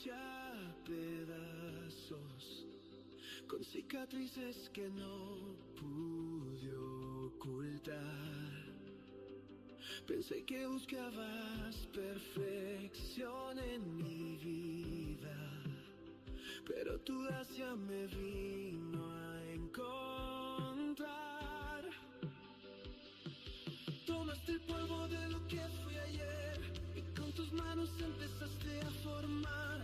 hecha pedazos, con cicatrices que no pude ocultar. Pensé que buscabas perfección en mi vida, pero tu gracia me vino a encontrar. Tomaste el polvo de lo que fui ayer y con tus manos empezaste a formar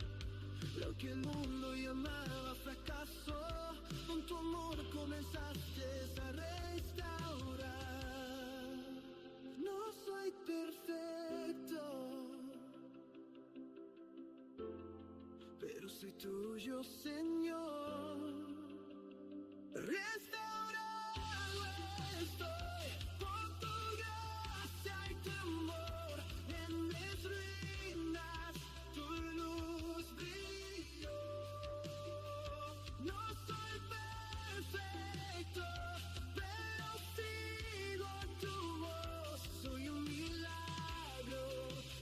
lo que el mundo llamaba fracaso. Con tu amor comenzaste a restaurar. No soy perfecto, pero soy tuyo, Señor. Restaurado estoy por tu gracia y tu amor. En mis ruinas tu luz brilló. No soy perfecto, pero sigo tu voz. Soy un milagro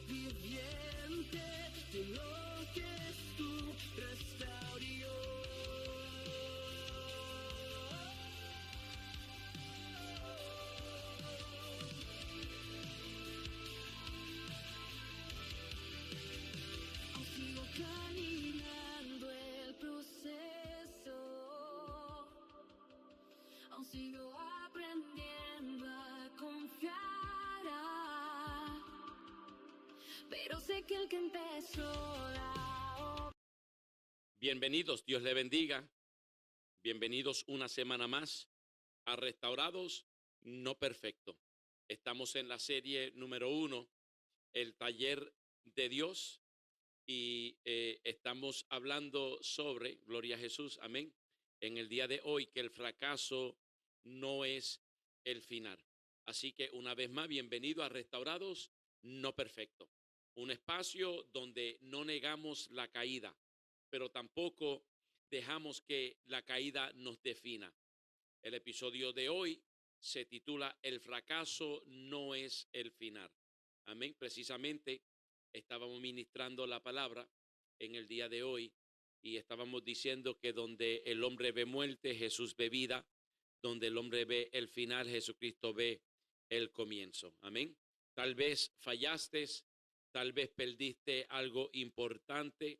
viviente de lo que es tu restauración. Aún sigo caminando el proceso, aún sigo aprendiendo a confiar, pero sé que el que empezó la obra. Bienvenidos, Dios le bendiga. Bienvenidos una semana más a Restaurados No Perfecto. Estamos en la serie número 1, el taller de Dios, y estamos hablando sobre, gloria a Jesús, amén, en el día de hoy, que el fracaso no es el final. Así que una vez más, bienvenido a Restaurados No Perfecto, un espacio donde no negamos la caída, pero tampoco dejamos que la caída nos defina. El episodio de hoy se titula El fracaso no es el final. Amén. Precisamente estábamos ministrando la palabra en el día de hoy y estábamos diciendo que donde el hombre ve muerte, Jesús ve vida. Donde el hombre ve el final, Jesucristo ve el comienzo. Amén. Tal vez fallaste, tal vez perdiste algo importante,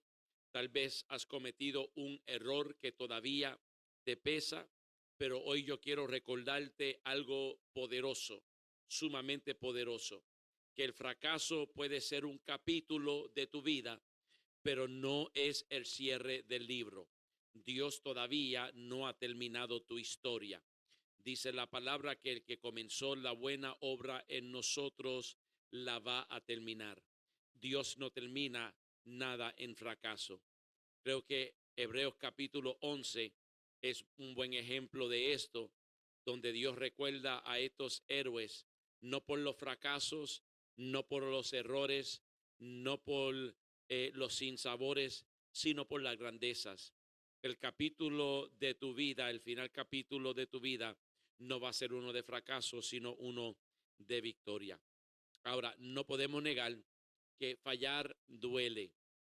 tal vez has cometido un error que todavía te pesa, pero hoy yo quiero recordarte algo poderoso, sumamente poderoso, que el fracaso puede ser un capítulo de tu vida, pero no es el cierre del libro. Dios todavía no ha terminado tu historia. Dice la palabra que el que comenzó la buena obra en nosotros la va a terminar. Dios no termina nada en fracaso. Creo que Hebreos capítulo 11 es un buen ejemplo de esto, donde Dios recuerda a estos héroes, no por los fracasos, no por los errores, no por los sinsabores, sino por las grandezas. El capítulo de tu vida, el final capítulo de tu vida, no va a ser uno de fracaso, sino uno de victoria. Ahora, no podemos negar que fallar duele,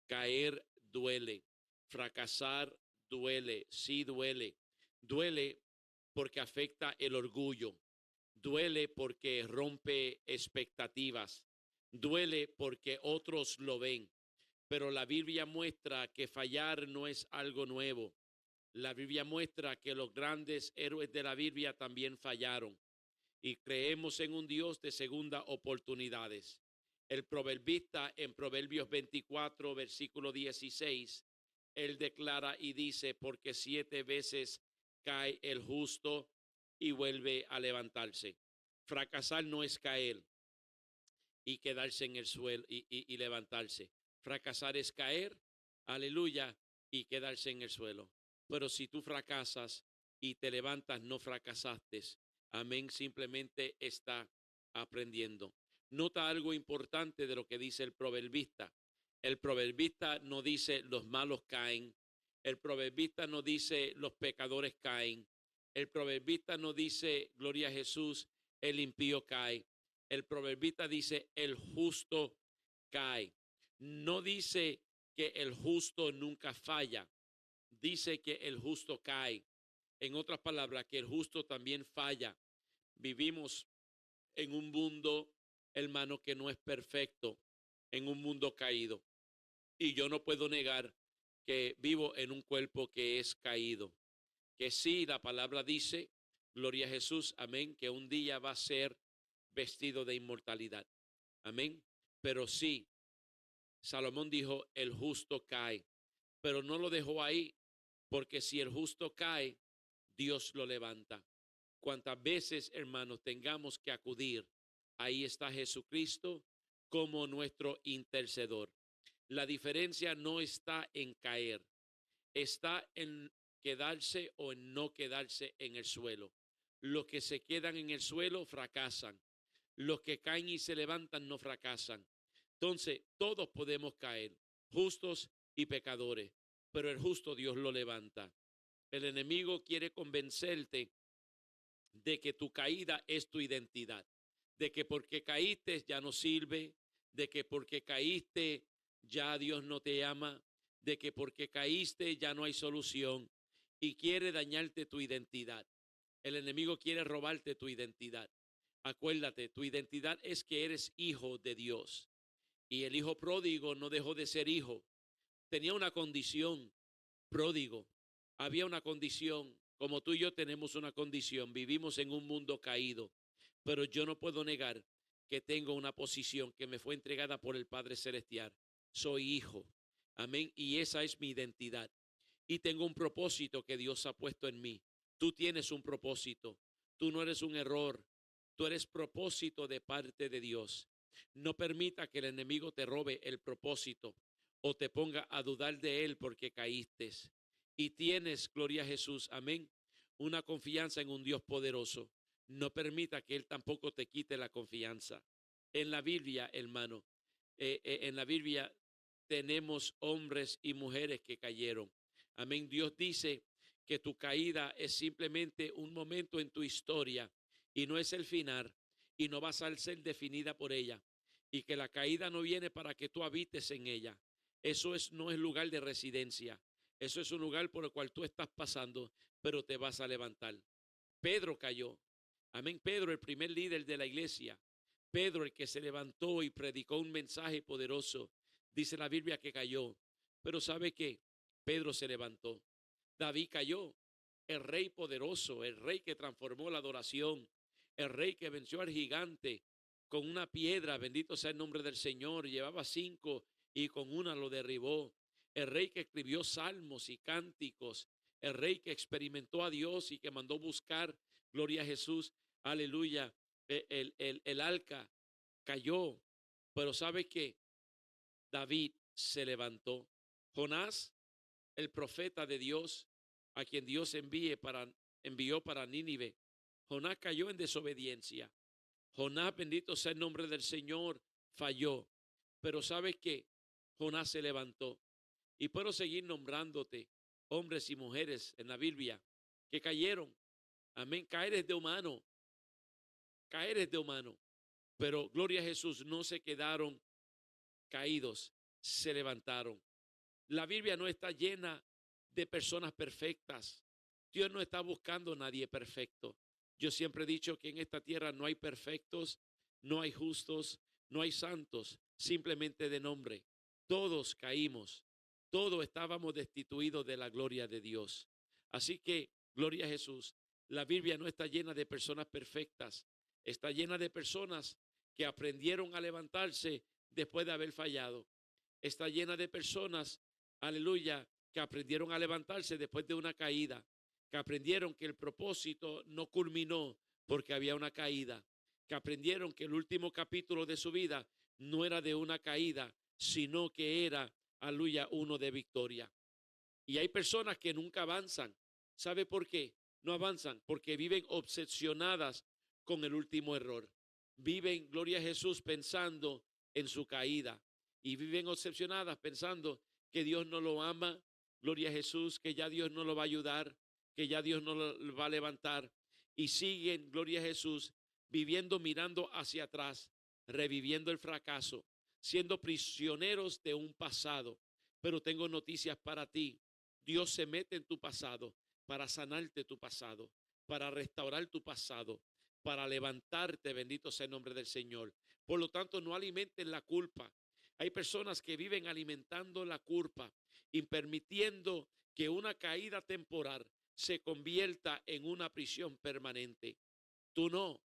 caer duele, fracasar duele, sí duele. Duele porque afecta el orgullo, duele porque rompe expectativas, duele porque otros lo ven. Pero la Biblia muestra que fallar no es algo nuevo. La Biblia muestra que los grandes héroes de la Biblia también fallaron. Y creemos en un Dios de segunda oportunidades. El proverbista en Proverbios 24, versículo 16, él declara y dice, porque 7 veces cae el justo y vuelve a levantarse. Fracasar no es caer y quedarse en el suelo y levantarse. Fracasar es caer, aleluya, y quedarse en el suelo. Pero si tú fracasas y te levantas, no fracasaste. Amén, simplemente está aprendiendo. Nota algo importante de lo que dice el proverbista. El proverbista no dice los malos caen. El proverbista no dice los pecadores caen. El proverbista no dice, gloria a Jesús, el impío cae. El proverbista dice, el justo cae. No dice que el justo nunca falla. Dice que el justo cae. En otras palabras, que el justo también falla. Vivimos en un mundo, hermano, que no es perfecto, en un mundo caído. Y yo no puedo negar que vivo en un cuerpo que es caído. Que sí, la palabra dice, gloria a Jesús, amén, que un día va a ser vestido de inmortalidad. Amén. Pero sí, Salomón dijo, el justo cae. Pero no lo dejó ahí, porque si el justo cae, Dios lo levanta. Cuantas veces, hermanos, tengamos que acudir, ahí está Jesucristo como nuestro intercedor. La diferencia no está en caer, está en quedarse o en no quedarse en el suelo. Los que se quedan en el suelo fracasan. Los que caen y se levantan no fracasan. Entonces, todos podemos caer, justos y pecadores, pero el justo Dios lo levanta. El enemigo quiere convencerte de que tu caída es tu identidad, de que porque caíste ya no sirve, de que porque caíste ya Dios no te ama, de que porque caíste ya no hay solución, y quiere dañarte tu identidad. El enemigo quiere robarte tu identidad. Acuérdate, tu identidad es que eres hijo de Dios. Y el hijo pródigo no dejó de ser hijo. Tenía una condición, pródigo. Había una condición, como tú y yo tenemos una condición. Vivimos en un mundo caído. Pero yo no puedo negar que tengo una posición que me fue entregada por el Padre Celestial. Soy hijo. Amén. Y esa es mi identidad. Y tengo un propósito que Dios ha puesto en mí. Tú tienes un propósito. Tú no eres un error. Tú eres propósito de parte de Dios. No permita que el enemigo te robe el propósito o te ponga a dudar de él porque caíste. Y tienes, gloria a Jesús, amén, una confianza en un Dios poderoso. No permita que él tampoco te quite la confianza. En la Biblia, hermano, en la Biblia tenemos hombres y mujeres que cayeron. Amén. Dios dice que tu caída es simplemente un momento en tu historia y no es el final y no vas a ser definida por ella. Y que la caída no viene para que tú habites en ella. Eso no es lugar de residencia. Eso es un lugar por el cual tú estás pasando, pero te vas a levantar. Pedro cayó. Amén. Pedro, el primer líder de la iglesia. Pedro, el que se levantó y predicó un mensaje poderoso. Dice la Biblia que cayó. Pero ¿sabe qué? Pedro se levantó. David cayó. El rey poderoso, el rey que transformó la adoración, el rey que venció al gigante con una piedra, bendito sea el nombre del Señor, llevaba 5 y con una lo derribó. El rey que escribió salmos y cánticos, el rey que experimentó a Dios y que mandó buscar, gloria a Jesús, aleluya, el arca cayó. Pero ¿sabe qué? David se levantó. Jonás, el profeta de Dios, a quien Dios envió para Nínive. Jonás cayó en desobediencia. Jonás, bendito sea el nombre del Señor, falló. Pero ¿sabes qué? Jonás se levantó. Y puedo seguir nombrándote hombres y mujeres en la Biblia que cayeron. Amén. Caer es de humano. Caer es de humano. Pero gloria a Jesús, no se quedaron caídos, se levantaron. La Biblia no está llena de personas perfectas. Dios no está buscando a nadie perfecto. Yo siempre he dicho que en esta tierra no hay perfectos, no hay justos, no hay santos, simplemente de nombre. Todos caímos, todos estábamos destituidos de la gloria de Dios. Así que, gloria a Jesús, la Biblia no está llena de personas perfectas, está llena de personas que aprendieron a levantarse después de haber fallado. Está llena de personas, aleluya, que aprendieron a levantarse después de una caída, que aprendieron que el propósito no culminó porque había una caída, que aprendieron que el último capítulo de su vida no era de una caída, sino que era, aleluya, uno de victoria. Y hay personas que nunca avanzan. ¿Sabe por qué? No avanzan porque viven obsesionadas con el último error. Viven, gloria a Jesús, pensando en su caída. Y viven obsesionadas pensando que Dios no lo ama, gloria a Jesús, que ya Dios no lo va a ayudar, que ya Dios no lo va a levantar. Y siguen, gloria a Jesús, viviendo mirando hacia atrás, reviviendo el fracaso, siendo prisioneros de un pasado. Pero tengo noticias para ti. Dios se mete en tu pasado para sanarte tu pasado, para restaurar tu pasado, para levantarte, bendito sea el nombre del Señor. Por lo tanto, no alimenten la culpa. Hay personas que viven alimentando la culpa y permitiendo que una caída temporal se convierta en una prisión permanente. Tú no,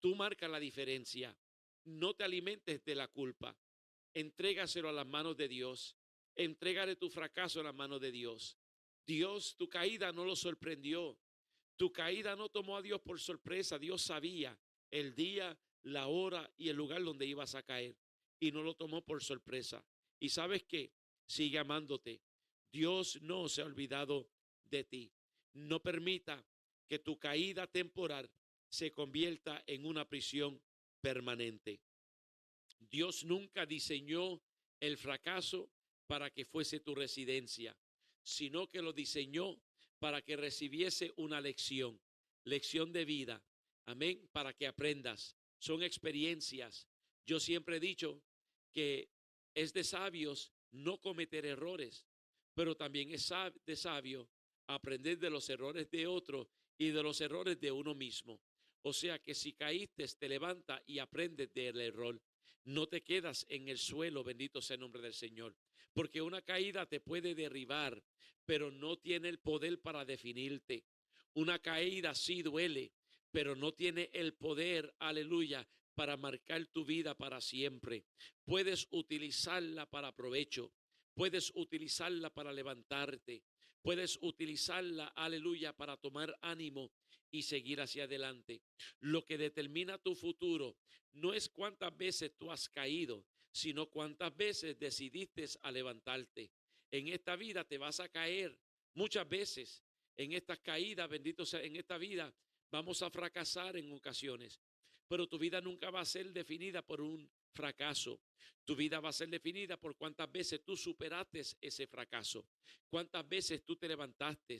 tú marcas la diferencia. No te alimentes de la culpa. Entrégaselo a las manos de Dios. Entrégale tu fracaso a las manos de Dios. Dios, tu caída no lo sorprendió. Tu caída no tomó a Dios por sorpresa. Dios sabía el día, la hora y el lugar donde ibas a caer. Y no lo tomó por sorpresa. ¿Y sabes qué? Sigue amándote. Dios no se ha olvidado de ti. No permita que tu caída temporal se convierta en una prisión permanente. Dios nunca diseñó el fracaso para que fuese tu residencia, sino que lo diseñó para que recibiese una lección, lección de vida. Amén, para que aprendas. Son experiencias. Yo siempre he dicho que es de sabios no cometer errores, pero también es de sabio aprender de los errores de otro y de los errores de uno mismo. O sea que si caíste, te levanta y aprendes del error. No te quedas en el suelo, bendito sea el nombre del Señor. Porque una caída te puede derribar, pero no tiene el poder para definirte. Una caída sí duele, pero no tiene el poder, aleluya, para marcar tu vida para siempre. Puedes utilizarla para provecho. Puedes utilizarla para levantarte. Puedes utilizarla, aleluya, para tomar ánimo y seguir hacia adelante. Lo que determina tu futuro no es cuántas veces tú has caído, sino cuántas veces decidiste a levantarte. En esta vida te vas a caer muchas veces. En estas caídas, bendito sea, en esta vida vamos a fracasar en ocasiones. Pero tu vida nunca va a ser definida por un fracaso. Tu vida va a ser definida por cuántas veces tú superaste ese fracaso. Cuántas veces tú te levantaste.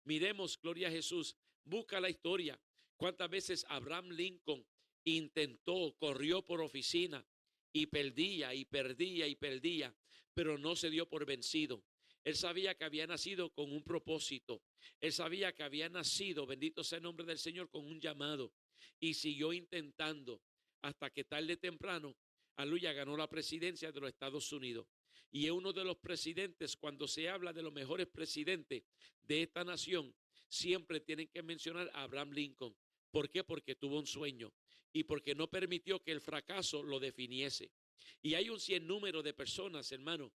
Miremos, gloria a Jesús, busca la historia. Cuántas veces Abraham Lincoln intentó, corrió por oficina y perdía y perdía y perdía, pero no se dio por vencido. Él sabía que había nacido con un propósito. Él sabía que había nacido, bendito sea el nombre del Señor, con un llamado. Y siguió intentando hasta que tarde o temprano, aleluya, ganó la presidencia de los Estados Unidos. Y es uno de los presidentes, cuando se habla de los mejores presidentes de esta nación, siempre tienen que mencionar a Abraham Lincoln. ¿Por qué? Porque tuvo un sueño y porque no permitió que el fracaso lo definiese. Y hay un sinnúmero de personas, hermano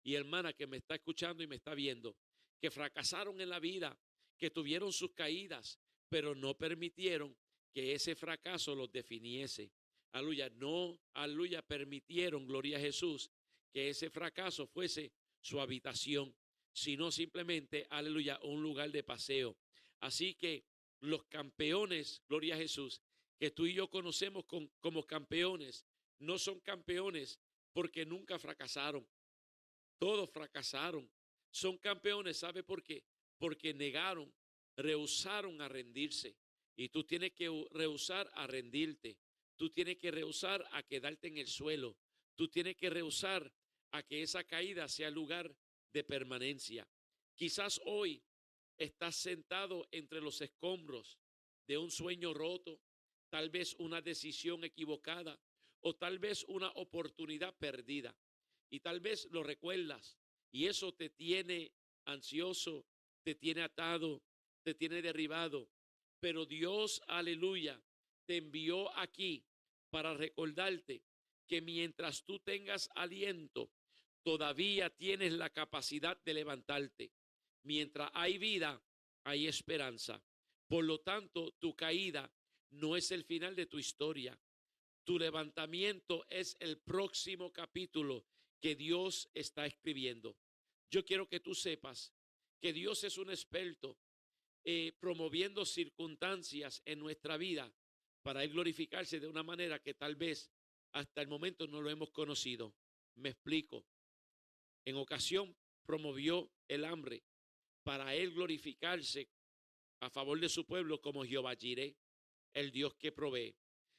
y hermana, que me está escuchando y me está viendo, que fracasaron en la vida, que tuvieron sus caídas, pero no permitieron que ese fracaso los definiese. Aleluya, no, aleluya, permitieron, gloria a Jesús, que ese fracaso fuese su habitación, sino simplemente, aleluya, un lugar de paseo. Así que los campeones, gloria a Jesús, que tú y yo conocemos como campeones, no son campeones porque nunca fracasaron. Todos fracasaron. Son campeones, ¿sabe por qué? Porque negaron, rehusaron a rendirse. Y tú tienes que rehusar a rendirte. Tú tienes que rehusar a quedarte en el suelo. Tú tienes que rehusar a que esa caída sea lugar de permanencia. Quizás hoy estás sentado entre los escombros de un sueño roto, tal vez una decisión equivocada o tal vez una oportunidad perdida. Y tal vez lo recuerdas y eso te tiene ansioso, te tiene atado, te tiene derribado. Pero Dios, aleluya, te envió aquí para recordarte que mientras tú tengas aliento, todavía tienes la capacidad de levantarte. Mientras hay vida, hay esperanza. Por lo tanto, tu caída no es el final de tu historia. Tu levantamiento es el próximo capítulo que Dios está escribiendo. Yo quiero que tú sepas que Dios es un experto promoviendo circunstancias en nuestra vida para Él glorificarse de una manera que tal vez hasta el momento no lo hemos conocido. Me explico. En ocasión promovió el hambre para Él glorificarse a favor de su pueblo como Jehová Jireh, el Dios que provee.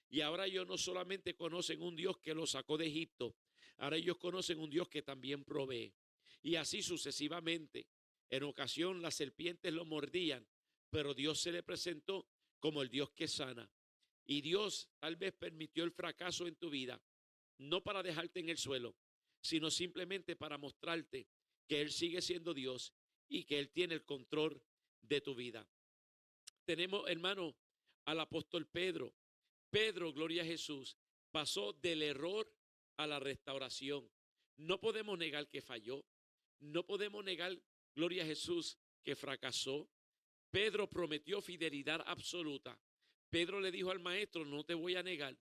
Y ahora ellos no solamente conocen un Dios que los sacó de Egipto, ahora ellos conocen un Dios que también provee. Y así sucesivamente. En ocasión las serpientes lo mordían, pero Dios se le presentó como el Dios que sana. Y Dios tal vez permitió el fracaso en tu vida, no para dejarte en el suelo, sino simplemente para mostrarte que Él sigue siendo Dios y que Él tiene el control de tu vida. Tenemos, hermano, al apóstol Pedro. Pedro, gloria a Jesús, pasó del error a la restauración. No podemos negar que falló. No podemos negar, gloria a Jesús, que fracasó. Pedro prometió fidelidad absoluta. Pedro le dijo al maestro, no te voy a negar.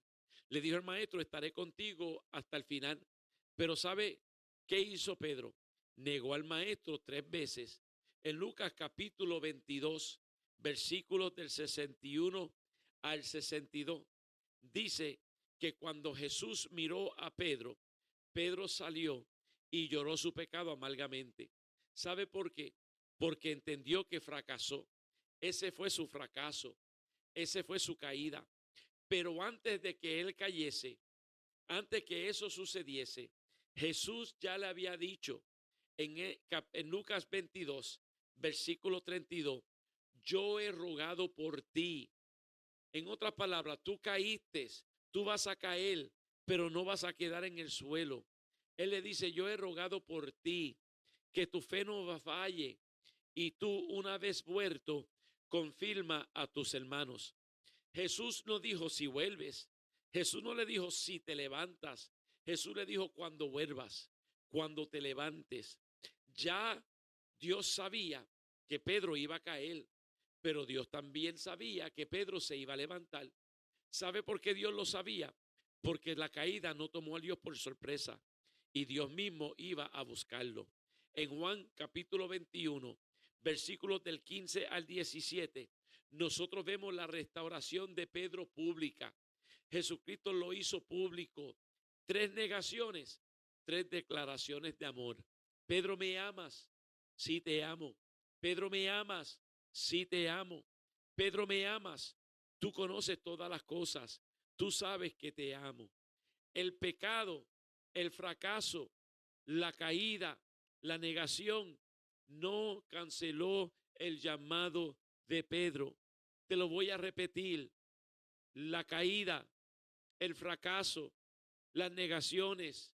Le dijo al maestro, estaré contigo hasta el final. Pero ¿sabe qué hizo Pedro? Negó al maestro 3 veces. En Lucas capítulo 22, versículos del 61 al 62, dice que cuando Jesús miró a Pedro, Pedro salió y lloró su pecado amargamente. ¿Sabe por qué? Porque entendió que fracasó. Ese fue su fracaso. Ese fue su caída. Pero antes de que él cayese, antes que eso sucediese, Jesús ya le había dicho en Lucas 22, versículo 32, yo he rogado por ti. En otras palabras, tú caíste, tú vas a caer, pero no vas a quedar en el suelo. Él le dice, yo he rogado por ti, que tu fe no falle, y tú una vez vuelto, confirma a tus hermanos. Jesús no dijo si vuelves, Jesús no le dijo si te levantas, Jesús le dijo cuando vuelvas, cuando te levantes. Ya Dios sabía que Pedro iba a caer, pero Dios también sabía que Pedro se iba a levantar. ¿Sabe por qué Dios lo sabía? Porque la caída no tomó a Dios por sorpresa y Dios mismo iba a buscarlo. En Juan capítulo 21, versículos del 15 al 17, nosotros vemos la restauración de Pedro pública. Jesucristo lo hizo público. 3 negaciones, 3 declaraciones de amor. Pedro, ¿me amas? Sí, te amo. Pedro, ¿me amas? Sí, te amo. Pedro, ¿me amas? Tú conoces todas las cosas. Tú sabes que te amo. El pecado, el fracaso, la caída, la negación no canceló el llamado de Pedro. Te lo voy a repetir. La caída, el fracaso, las negaciones,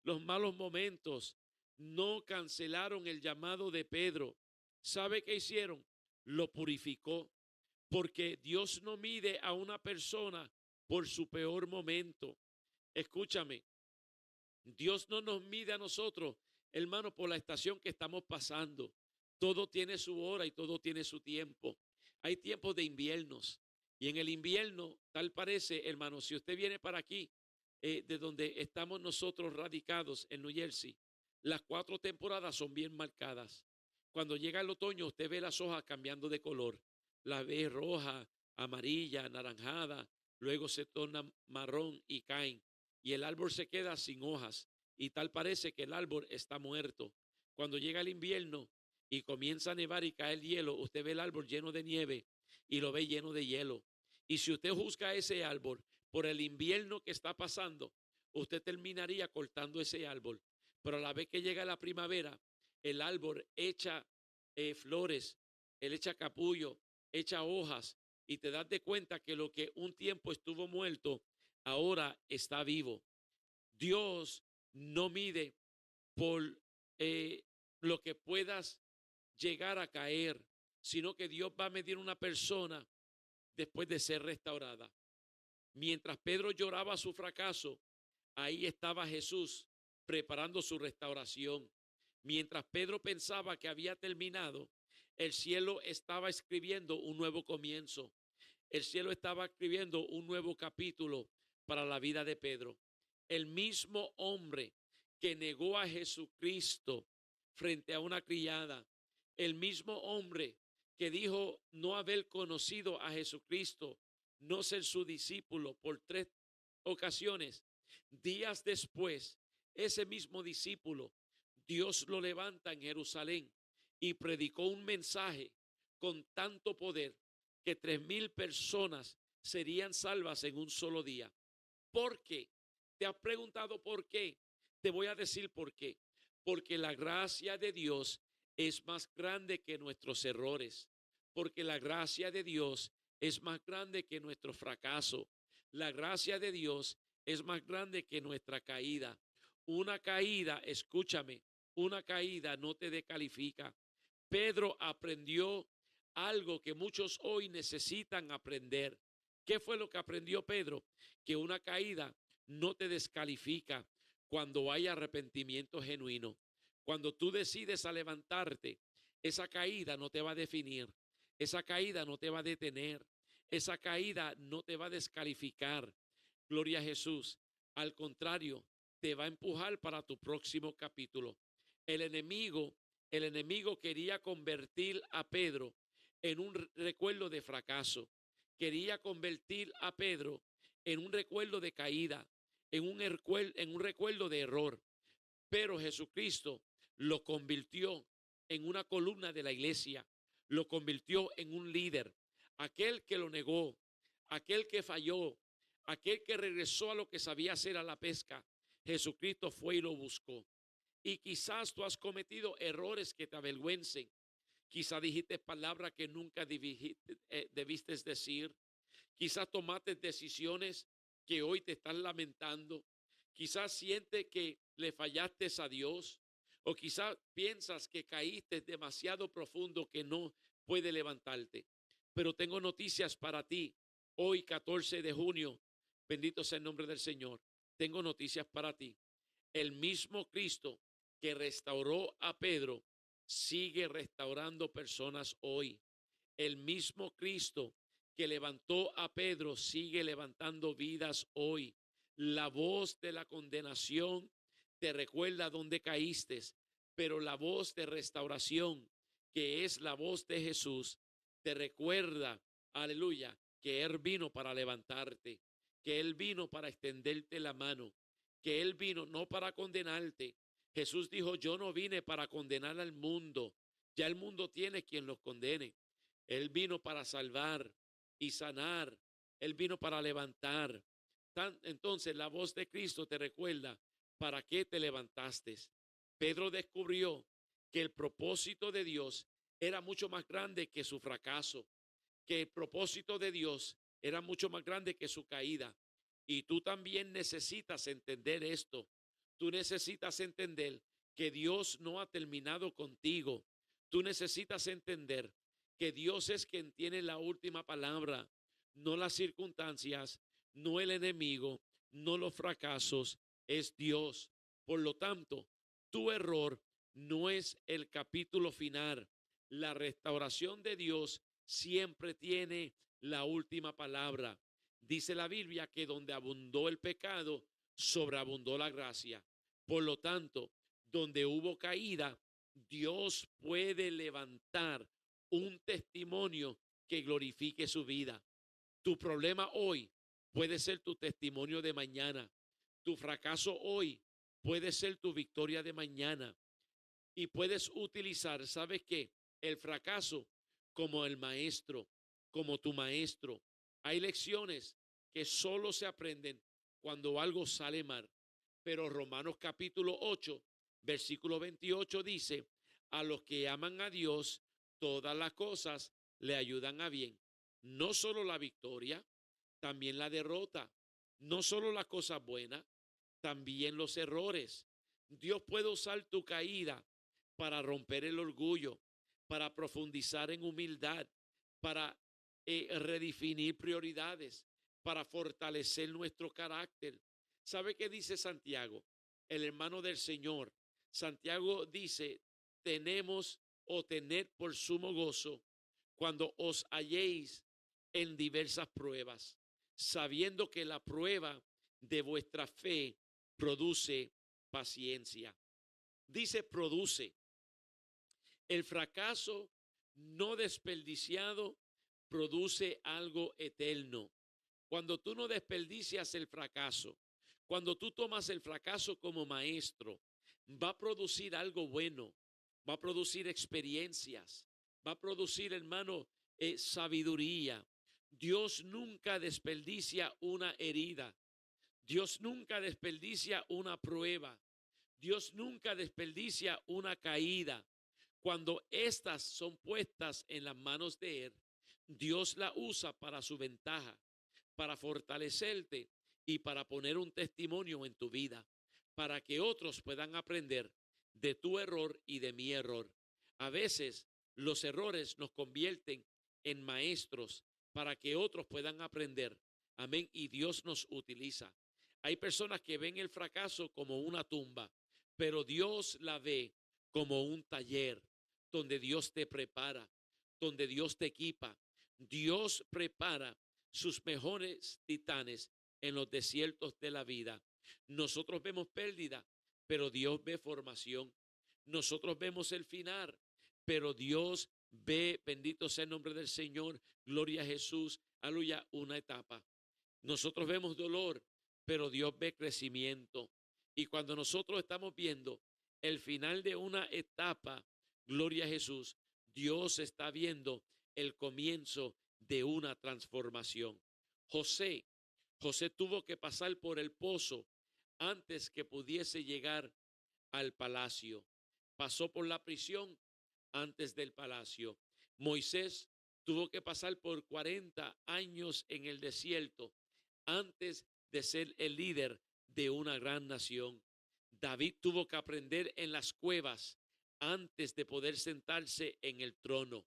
los malos momentos no cancelaron el llamado de Pedro. ¿Sabe qué hicieron? Lo purificó, porque Dios no mide a una persona por su peor momento. Escúchame, Dios no nos mide a nosotros, hermano, por la estación que estamos pasando. Todo tiene su hora y todo tiene su tiempo. Hay tiempos de inviernos y en el invierno, tal parece, hermano, si usted viene para aquí, de donde estamos nosotros radicados en New Jersey, las 4 temporadas son bien marcadas. Cuando llega el otoño, usted ve las hojas cambiando de color. La ve roja, amarilla, anaranjada, luego se torna marrón y caen. Y el árbol se queda sin hojas y tal parece que el árbol está muerto. Cuando llega el invierno y comienza a nevar y cae el hielo, usted ve el árbol lleno de nieve y lo ve lleno de hielo. Y si usted juzga ese árbol por el invierno que está pasando, usted terminaría cortando ese árbol. Pero a la vez que llega la primavera, el árbol echa flores, él echa capullo, echa hojas y te das de cuenta que lo que un tiempo estuvo muerto, ahora está vivo. Dios no mide por lo que puedas llegar a caer, sino que Dios va a medir una persona después de ser restaurada. Mientras Pedro lloraba su fracaso, ahí estaba Jesús preparando su restauración. Mientras Pedro pensaba que había terminado, el cielo estaba escribiendo un nuevo comienzo. El cielo estaba escribiendo un nuevo capítulo para la vida de Pedro. El mismo hombre que negó a Jesucristo frente a una criada, el mismo hombre que dijo no haber conocido a Jesucristo, no ser su discípulo por 3 ocasiones, días después, ese mismo discípulo, Dios lo levanta en Jerusalén y predicó un mensaje con tanto poder que 3,000 personas serían salvas en un solo día. ¿Por qué? ¿Te has preguntado por qué? Te voy a decir por qué. porque la gracia de Dios es más grande que nuestros errores, porque la gracia de Dios es más grande que nuestro fracaso. La gracia de Dios es más grande que nuestra caída. Una caída, escúchame, una caída no te descalifica. Pedro aprendió algo que muchos hoy necesitan aprender. ¿Qué fue lo que aprendió Pedro? Que una caída no te descalifica cuando hay arrepentimiento genuino. Cuando tú decides a levantarte, esa caída no te va a definir, esa caída no te va a detener, esa caída no te va a descalificar. Gloria a Jesús. Al contrario, te va a empujar para tu próximo capítulo. El enemigo, el enemigo quería convertir a Pedro en un recuerdo de fracaso. Quería convertir a Pedro en un recuerdo de caída, en un recuerdo de error. Pero Jesucristo lo convirtió en una columna de la iglesia, lo convirtió en un líder. Aquel que lo negó, aquel que falló, aquel que regresó a lo que sabía hacer, a la pesca, Jesucristo fue y lo buscó. Y quizás tú has cometido errores que te avergüencen. Quizás dijiste palabras que nunca debiste decir. Quizás tomaste decisiones que hoy te están lamentando. Quizás sientes que le fallaste a Dios. O quizás piensas que caíste demasiado profundo que no puede levantarte. Pero tengo noticias para ti. Hoy, 14 de junio, bendito sea el nombre del Señor. Tengo noticias para ti. El mismo Cristo que restauró a Pedro sigue restaurando personas hoy. El mismo Cristo que levantó a Pedro sigue levantando vidas hoy. La voz de la condenación te recuerda dónde caíste, pero la voz de restauración, que es la voz de Jesús, te recuerda, aleluya, que Él vino para levantarte, que Él vino para extenderte la mano, que Él vino no para condenarte. Jesús dijo, yo no vine para condenar al mundo, ya el mundo tiene quien los condene. Él vino para salvar y sanar, Él vino para levantar. Entonces la voz de Cristo te recuerda para qué te levantaste. Pedro descubrió que el propósito de Dios era mucho más grande que su fracaso, que el propósito de Dios era mucho más grande que su caída. Y tú también necesitas entender esto. Tú necesitas entender que Dios no ha terminado contigo. Tú necesitas entender que Dios es quien tiene la última palabra, no las circunstancias, no el enemigo, no los fracasos, es Dios. Por lo tanto, tu error no es el capítulo final. La restauración de Dios siempre tiene la última palabra. Dice la Biblia que donde abundó el pecado, sobreabundó la gracia. Por lo tanto, donde hubo caída, Dios puede levantar un testimonio que glorifique su vida. Tu problema hoy puede ser tu testimonio de mañana. Tu fracaso hoy puede ser tu victoria de mañana. Y puedes utilizar, ¿sabes qué? El fracaso como el maestro, como tu maestro. Hay lecciones que solo se aprenden cuando algo sale mal. Pero Romanos capítulo 8, versículo 28 dice, a los que aman a Dios, todas las cosas le ayudan a bien. No solo la victoria, también la derrota. No solo las cosas buenas, también los errores. Dios puede usar tu caída para romper el orgullo, para profundizar en humildad, para redefinir prioridades, para fortalecer nuestro carácter. ¿Sabe qué dice Santiago, el hermano del Señor? Santiago dice, tenemos o tened por sumo gozo cuando os halléis en diversas pruebas, sabiendo que la prueba de vuestra fe produce paciencia. Dice produce. El fracaso no desperdiciado produce algo eterno. Cuando tú no desperdicias el fracaso, cuando tú tomas el fracaso como maestro, va a producir algo bueno, va a producir experiencias, va a producir, hermano, sabiduría. Dios nunca desperdicia una herida. Dios nunca desperdicia una prueba. Dios nunca desperdicia una caída. Cuando éstas son puestas en las manos de Él, Dios la usa para su ventaja, para fortalecerte y para poner un testimonio en tu vida, para que otros puedan aprender de tu error y de mi error. A veces los errores nos convierten en maestros para que otros puedan aprender. Amén. Y Dios nos utiliza. Hay personas que ven el fracaso como una tumba, pero Dios la ve como un taller donde Dios te prepara, donde Dios te equipa. Dios prepara sus mejores titanes en los desiertos de la vida. Nosotros vemos pérdida, pero Dios ve formación. Nosotros vemos el final, pero Dios ve, bendito sea el nombre del Señor, gloria a Jesús, aleluya, una etapa. Nosotros vemos dolor, pero Dios ve crecimiento. Y cuando nosotros estamos viendo el final de una etapa, gloria a Jesús, Dios está viendo el comienzo de una transformación. José, José tuvo que pasar por el pozo antes que pudiese llegar al palacio. Pasó por la prisión antes del palacio. Moisés tuvo que pasar por 40 años en el desierto antes de ser el líder de una gran nación. David tuvo que aprender en las cuevas antes de poder sentarse en el trono.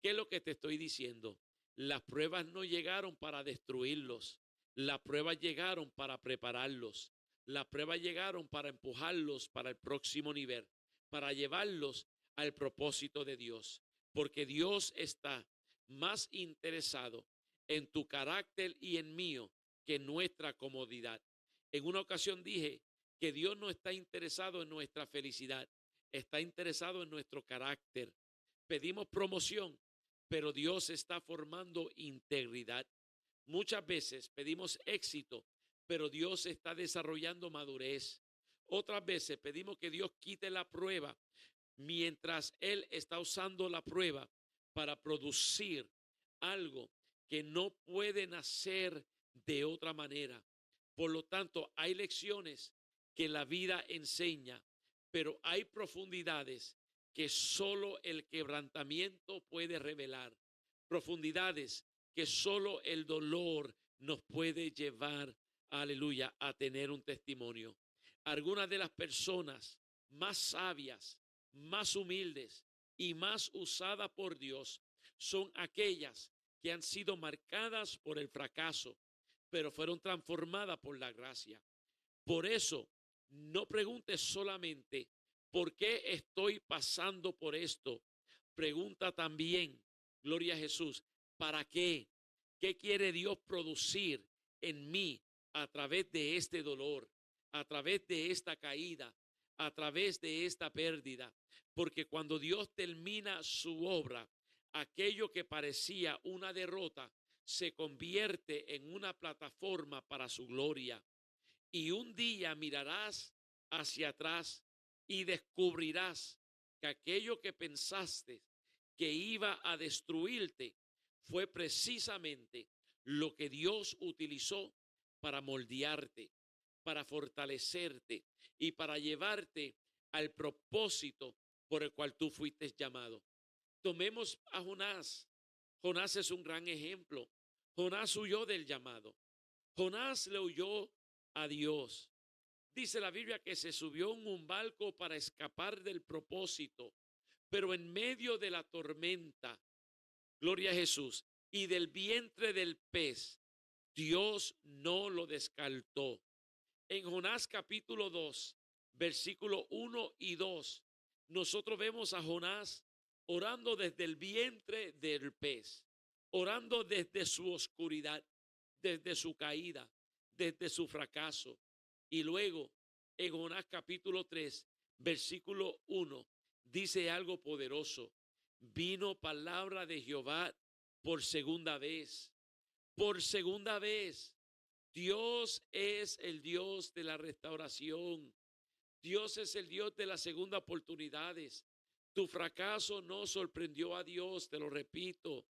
¿Qué es lo que te estoy diciendo? Las pruebas no llegaron para destruirlos. Las pruebas llegaron para prepararlos. Las pruebas llegaron para empujarlos para el próximo nivel, para llevarlos al propósito de Dios. Porque Dios está más interesado en tu carácter y en mío que en nuestra comodidad. En una ocasión dije que Dios no está interesado en nuestra felicidad, está interesado en nuestro carácter. Pedimos promoción, pero Dios está formando integridad. Muchas veces pedimos éxito, pero Dios está desarrollando madurez. Otras veces pedimos que Dios quite la prueba, mientras Él está usando la prueba para producir algo que no puede nacer de otra manera. Por lo tanto, hay lecciones que la vida enseña, pero hay profundidades que solo el quebrantamiento puede revelar, profundidades que solo el dolor nos puede llevar, aleluya, a tener un testimonio. Algunas de las personas más sabias, más humildes y más usadas por Dios son aquellas que han sido marcadas por el fracaso, pero fueron transformadas por la gracia. Por eso, no preguntes solamente ¿por qué estoy pasando por esto? Pregunta también, gloria a Jesús, ¿para qué? ¿Qué quiere Dios producir en mí a través de este dolor, a través de esta caída, a través de esta pérdida? Porque cuando Dios termina su obra, aquello que parecía una derrota se convierte en una plataforma para su gloria. Y un día mirarás hacia atrás y descubrirás que aquello que pensaste que iba a destruirte fue precisamente lo que Dios utilizó para moldearte, para fortalecerte y para llevarte al propósito por el cual tú fuiste llamado. Tomemos a Jonás. Jonás es un gran ejemplo. Jonás huyó del llamado. Jonás le huyó a Dios. Dice la Biblia que se subió en un barco para escapar del propósito, pero en medio de la tormenta, gloria a Jesús, y del vientre del pez, Dios no lo descartó. En Jonás capítulo 2, versículo 1 y 2, nosotros vemos a Jonás orando desde el vientre del pez, orando desde su oscuridad, desde su caída, desde su fracaso. Y luego en Jonás capítulo 3, versículo 1, dice algo poderoso. Vino palabra de Jehová por segunda vez. Por segunda vez. Dios es el Dios de la restauración. Dios es el Dios de las segundas oportunidades. Tu fracaso no sorprendió a Dios, te lo repito.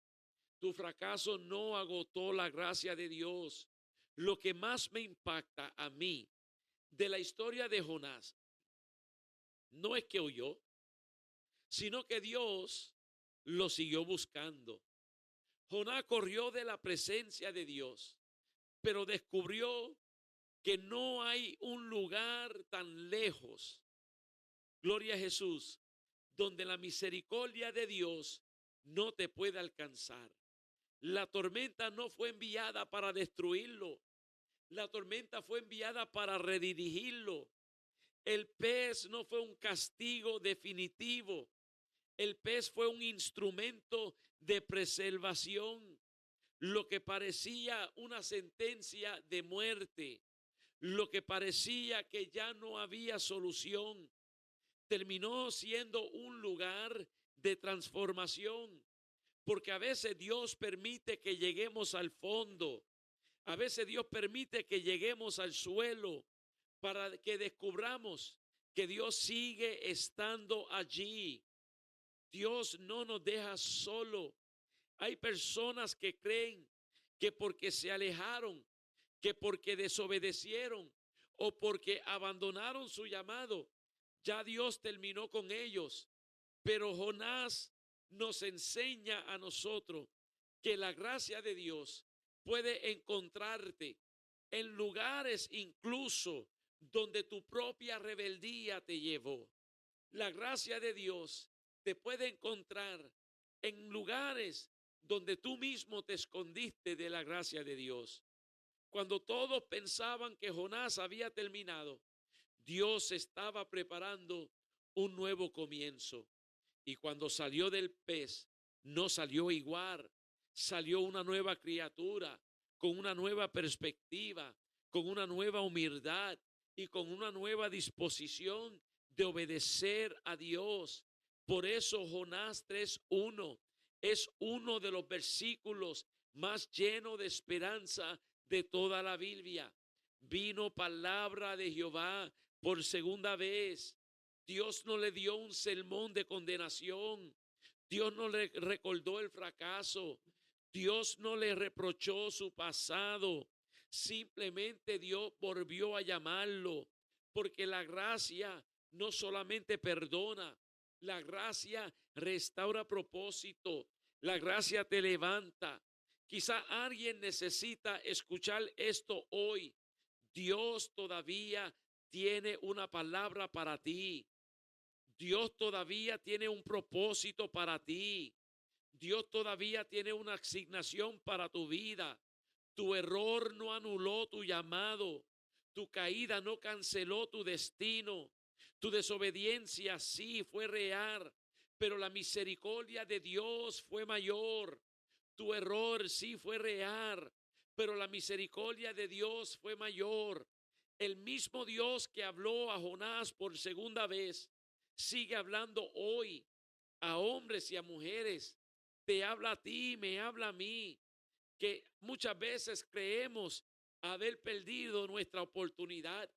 Tu fracaso no agotó la gracia de Dios. Lo que más me impacta a mí de la historia de Jonás No es que huyó, sino que Dios lo siguió buscando. Jonás corrió de la presencia de Dios, pero descubrió que no hay un lugar tan lejos, gloria a Jesús, donde la misericordia de Dios no te puede alcanzar. La tormenta no fue enviada para destruirlo. La tormenta fue enviada para redirigirlo. El pez no fue un castigo definitivo. El pez fue un instrumento de preservación. Lo que parecía una sentencia de muerte, lo que parecía que ya no había solución, terminó siendo un lugar de transformación. Porque a veces Dios permite que lleguemos al fondo. A veces Dios permite que lleguemos al suelo para que descubramos que Dios sigue estando allí. Dios no nos deja solo. Hay personas que creen que porque se alejaron, que porque desobedecieron o porque abandonaron su llamado, ya Dios terminó con ellos. Pero Jonás nos enseña a nosotros que la gracia de Dios puede encontrarte en lugares incluso donde tu propia rebeldía te llevó. La gracia de Dios te puede encontrar en lugares donde tú mismo te escondiste de la gracia de Dios. Cuando todos pensaban que Jonás había terminado, Dios estaba preparando un nuevo comienzo. Y cuando salió del pez, no salió igual, salió una nueva criatura, con una nueva perspectiva, con una nueva humildad y con una nueva disposición de obedecer a Dios. Por eso Jonás 3:1 es uno de los versículos más llenos de esperanza de toda la Biblia. Vino palabra de Jehová por segunda vez. Dios no le dio un sermón de condenación. Dios no le recordó el fracaso. Dios no le reprochó su pasado. Simplemente Dios volvió a llamarlo. Porque la gracia no solamente perdona, la gracia restaura propósito. La gracia te levanta. Quizá alguien necesita escuchar esto hoy. Dios todavía tiene una palabra para ti. Dios todavía tiene un propósito para ti. Dios todavía tiene una asignación para tu vida. Tu error no anuló tu llamado. Tu caída no canceló tu destino. Tu desobediencia sí fue real, pero la misericordia de Dios fue mayor. Tu error sí fue real, pero la misericordia de Dios fue mayor. El mismo Dios que habló a Jonás por segunda vez, sigue hablando hoy a hombres y a mujeres. Te habla a ti, me habla a mí, que muchas veces creemos haber perdido nuestra oportunidad.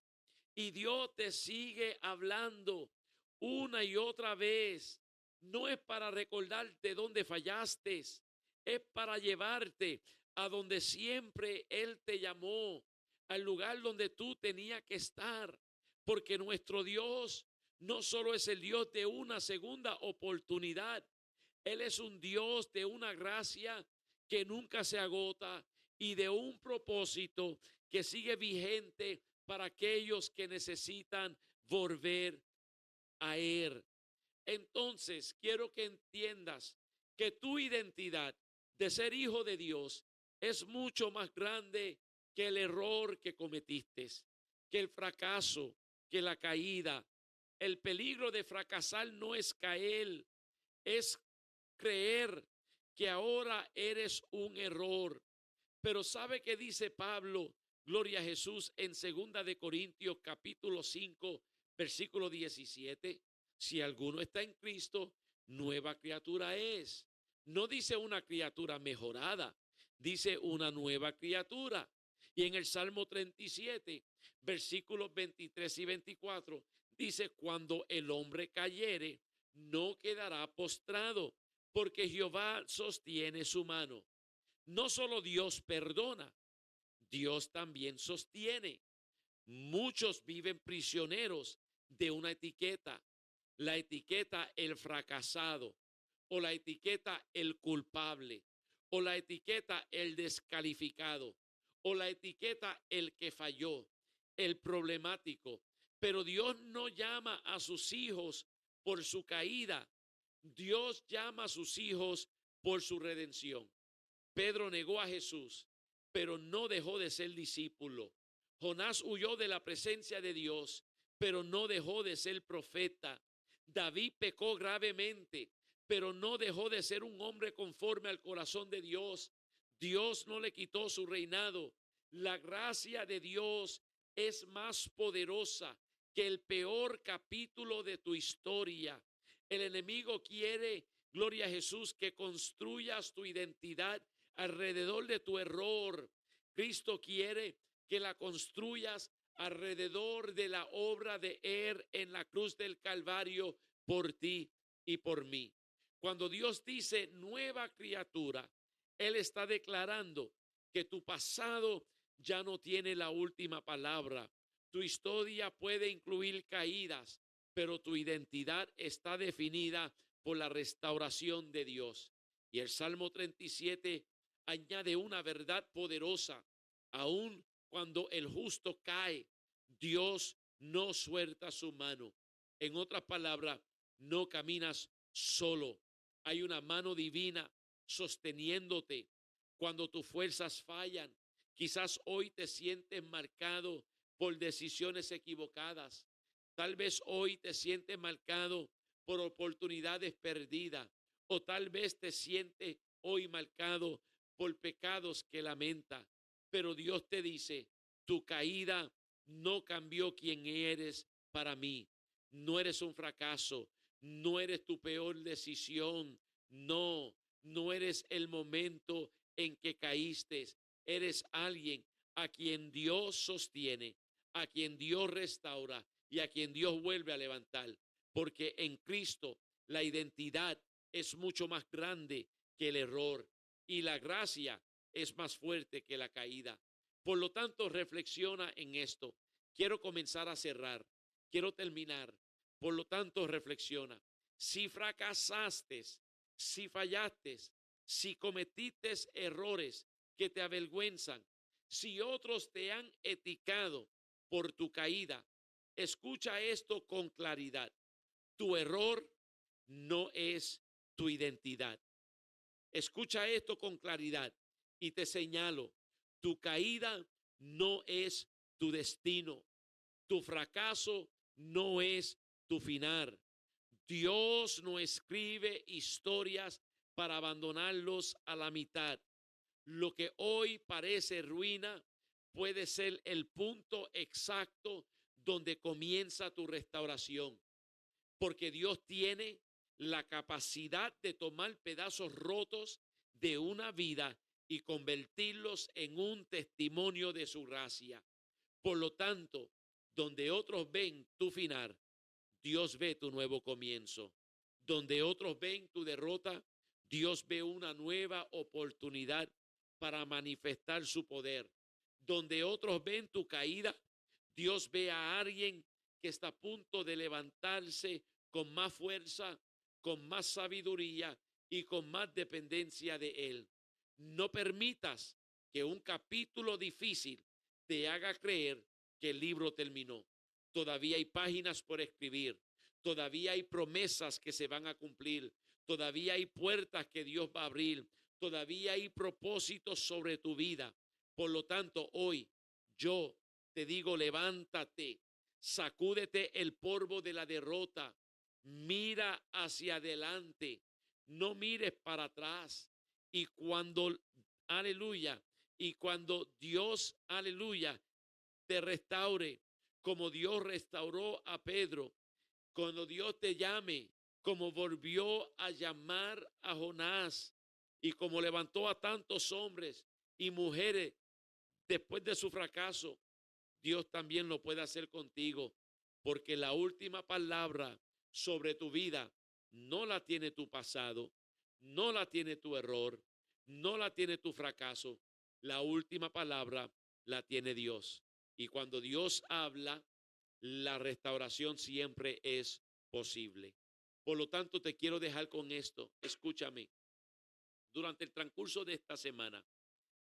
Y Dios te sigue hablando una y otra vez. No es para recordarte dónde fallaste, es para llevarte a donde siempre Él te llamó, al lugar donde tú tenías que estar. Porque nuestro Dios no solo es el Dios de una segunda oportunidad, Él es un Dios de una gracia que nunca se agota y de un propósito que sigue vigente para aquellos que necesitan volver a Él. Entonces, quiero que entiendas que tu identidad de ser hijo de Dios es mucho más grande que el error que cometiste, que el fracaso, que la caída. El peligro de fracasar no es caer, es creer que ahora eres un error. Pero ¿sabe qué dice Pablo? Gloria a Jesús en 2 de Corintios capítulo 5, versículo 17. Si alguno está en Cristo, nueva criatura es. No dice una criatura mejorada, dice una nueva criatura. Y en el Salmo 37, versículos 23 y 24, dice: cuando el hombre cayere, no quedará postrado, porque Jehová sostiene su mano. No solo Dios perdona, Dios también sostiene. Muchos viven prisioneros de una etiqueta. la etiqueta el fracasado, o la etiqueta el culpable, o la etiqueta el descalificado, o la etiqueta el que falló, el problemático. Pero Dios no llama a sus hijos por su caída. Dios llama a sus hijos por su redención. Pedro negó a Jesús, pero no dejó de ser discípulo. Jonás huyó de la presencia de Dios, pero no dejó de ser profeta. David pecó gravemente, pero no dejó de ser un hombre conforme al corazón de Dios. Dios no le quitó su reinado. La gracia de Dios es más poderosa que el peor capítulo de tu historia. El enemigo quiere, gloria a Jesús, que construyas tu identidad alrededor de tu error. Cristo quiere que la construyas alrededor de la obra de Él en la cruz del Calvario por ti y por mí. Cuando Dios dice nueva criatura, Él está declarando que tu pasado ya no tiene la última palabra. Tu historia puede incluir caídas, pero tu identidad está definida por la restauración de Dios. Y el Salmo 37 añade una verdad poderosa. Aun cuando el justo cae, Dios no suelta su mano. En otras palabras, no caminas solo. Hay una mano divina sosteniéndote cuando tus fuerzas fallan. Quizás hoy te sientes marcado por decisiones equivocadas. Tal vez hoy te sientes marcado por oportunidades perdidas. O tal vez te sientes hoy marcado por pecados que lamenta. Pero Dios te dice, tu caída no cambió quién eres para mí. No eres un fracaso. No eres tu peor decisión. No, no eres el momento en que caíste. Eres alguien a quien Dios sostiene, a quien Dios restaura y a quien Dios vuelve a levantar. Porque en Cristo la identidad es mucho más grande que el error y la gracia es más fuerte que la caída. Por lo tanto, reflexiona en esto. Quiero comenzar a cerrar. Quiero terminar. Por lo tanto, reflexiona. Si fracasaste, si fallaste, si cometiste errores que te avergüenzan, si otros te han etiquetado por tu caída, escucha esto con claridad. Tu error no es tu identidad. Escucha esto con claridad y te señalo, tu caída no es tu destino. Tu fracaso no es tu final. Dios no escribe historias para abandonarlos a la mitad. Lo que hoy parece ruina puede ser el punto exacto donde comienza tu restauración. Porque Dios tiene la capacidad de tomar pedazos rotos de una vida y convertirlos en un testimonio de su gracia. Por lo tanto, donde otros ven tu final, Dios ve tu nuevo comienzo. Donde otros ven tu derrota, Dios ve una nueva oportunidad para manifestar su poder. Donde otros ven tu caída, Dios ve a alguien que está a punto de levantarse con más fuerza, con más sabiduría y con más dependencia de Él. No permitas que un capítulo difícil te haga creer que el libro terminó. Todavía hay páginas por escribir. Todavía hay promesas que se van a cumplir. Todavía hay puertas que Dios va a abrir. Todavía hay propósitos sobre tu vida. Por lo tanto, hoy yo te digo, levántate, sacúdete el polvo de la derrota, mira hacia adelante, no mires para atrás. Y cuando, aleluya, y cuando Dios, aleluya, te restaure, como Dios restauró a Pedro, cuando Dios te llame, como volvió a llamar a Jonás y como levantó a tantos hombres y mujeres después de su fracaso, Dios también lo puede hacer contigo, porque la última palabra sobre tu vida no la tiene tu pasado, no la tiene tu error, no la tiene tu fracaso. La última palabra la tiene Dios. Y cuando Dios habla, la restauración siempre es posible. Por lo tanto, te quiero dejar con esto. Escúchame. Durante el transcurso de esta semana,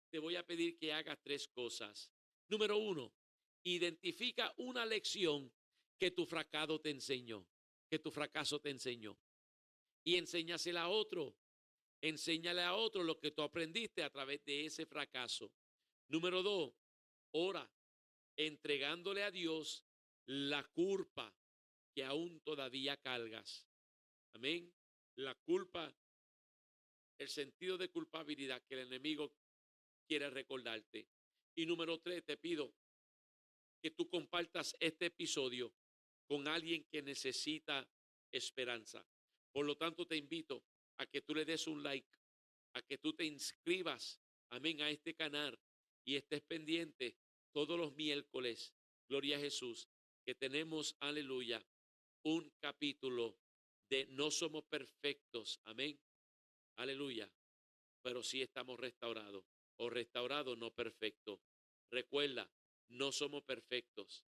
te voy a pedir que hagas 3 cosas. Número 1, identifica una lección que tu fracaso te enseñó, y enséñasela a otro. Enséñale a otro lo que tú aprendiste a través de ese fracaso. Número 2, ora, entregándole a Dios la culpa que aún todavía cargas. Amén. La culpa, el sentido de culpabilidad que el enemigo quiere recordarte. Y número 3, te pido que tú compartas este episodio con alguien que necesita esperanza. Por lo tanto, te invito a que tú le des un like, a que tú te inscribas, amén, a este canal y estés pendiente todos los miércoles, gloria a Jesús, que tenemos, aleluya, un capítulo de no somos perfectos, amén, aleluya, pero sí estamos restaurados, o restaurados no perfectos. Recuerda, no somos perfectos,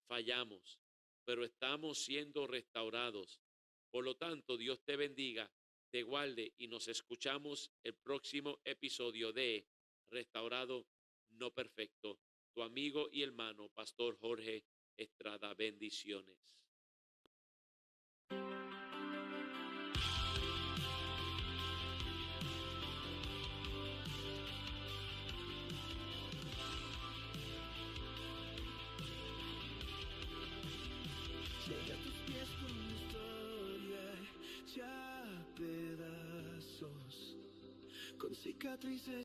fallamos, pero estamos siendo restaurados. Por lo tanto, Dios te bendiga, te guarde y nos escuchamos el próximo episodio de Restaurado No Perfecto. Tu amigo y hermano, Pastor Jorge Estrada. Bendiciones. Llega a tus pies con mi historia, ya a pedazos, con cicatrices.